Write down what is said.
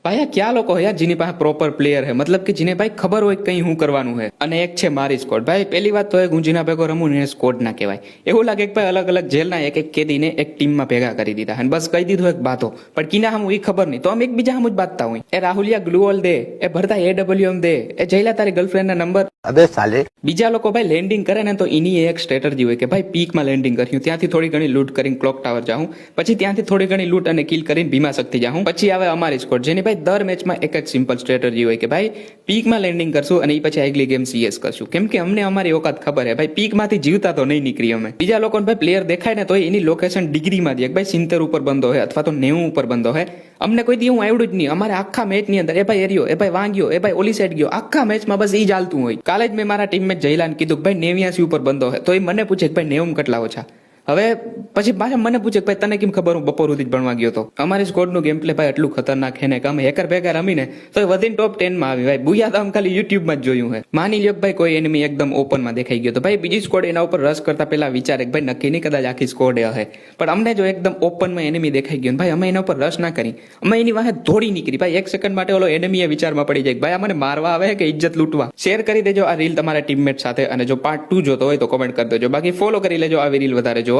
ભાઈ આ ક્યાં લોકો યાર જેની પાસે પ્રોપર પ્લેયર હે, મતલબ કે જેને ભાઈ ખબર હોય કઈ શું કરવાનું હે. અને એક છે મારી સ્કોડ. ભાઈ પહેલી વાત તો એ ગુંજીના ભેગો રમું ને સ્કોડ ના કહેવાય. એવું લાગે કે ભાઈ અલગ અલગ જેલના એક એક કેદીને એક ટીમમાં ભેગા કરી દીધા અને બસ કહી દીધું એક બાતો, પણ કિના હમ એ ખબર નહીં તો અમે એકબીજા હમ જ બાતતા હોય. એ રાહુલિયા ગ્લુઓલ દે, એ ભરતા AWM દે, એ જઈલા તારી ગર્લફ્રેન્ડના નંબર. અબે સાલે. બીજા લોકો ભાઈ લેન્ડિંગ કરે ને તો એની એક સ્ટ્રેટર્જી હોય કે ભાઈ પીકમાં લેન્ડિંગ કર્યું, ત્યાંથી થોડી ઘણી લૂંટ કરીને ક્લોક ટાવર જાઉં, પછી ત્યાંથી થોડી ઘણી લૂંટ અને કિલ કરીને ભીમા શક્તિ જાઉં. પછી આવે અમારી સ્કોડ, જેની ભાઈ દર મેચમાં એક જ સિમ્પલ સ્ટ્રેટર્જી હોય કે ભાઈ પીકમાં લેન્ડિંગ કરશું અને એ પછી આગલી ગેમ CS કરશું, કેમ કે અમને અમારી ઓકાત ખબર હે ભાઈ પીકમાંથી જીવતા તો નહીં નીકળી અમે. બીજા લોકોને ભાઈ પ્લેયર દેખાય ને તો એની લોકેશન ડિગ્રીમાં દે, ભાઈ 70 ઉપર બંધો હે અથવા તો 90 ઉપર બંધો હે. અમને કોઈ દી હું આવડું જ નહીં. અમારે આખા મેચની અંદર એ ભાઈ એરિયો, એ ભાઈ વાંગ્યો, એ ભાઈ ઓલી સાઈડ ગયો, આખા મેચમાં બસ એ જ હાલતું હોય. કાલે જ મેં મારા ટીમમેટ જયલાને કીધું કે ભાઈ 89 ઉપર બંધો હે, તો એ મને પૂછે કે ભાઈ 90 કેટલા ઓછા. હવે પછી પાછા મને પૂછે કે ભાઈ તને કેમ ખબર હું બપોર સુધી જ ભણવા ગયો હતો. અમારી સ્કોડનું ગેમ પ્લે ભાઈ એટલું ખતરનાક છે ને કે અમે હેકર ભેગા રમીને તો એ વધીને ટોપ 10 માં આવી. ભાઈ બુયા તો આમ ખાલી યુટ્યુબમાં જ જોયું હે. માની લ્યો કે ભાઈ કોઈ એનિમી એકદમ ઓપનમાં દેખાઈ ગયો તો ભાઈ બીજી સ્કોડ એના ઉપર રશ કરતા પહેલા વિચારે કે ભાઈ નક્કી નહીં કદાચ આખી સ્કોડ હે, પણ અમને જો એકદમ ઓપનમાં એનિમી દેખાઈ ગયો ભાઈ અમે એના ઉપર રશ ના કરી, અમે એની વાહે દોડી નીકળી. ભાઈ એક સેકન્ડ માટે ઓલો એનિમી એ વિચારમાં પડી જાય ભાઈ આ મને મારવા આવે કે ઇજ્જત લૂંટવા. શેર કરી દેજો આ રીલ તમારા ટીમમેટ સાથે, અને જો પાર્ટ 2 જોતો હોય તો કોમેન્ટ કરી દેજો. બાકી ફોલો કરી લેજો આવી રીલ વધારે જોવા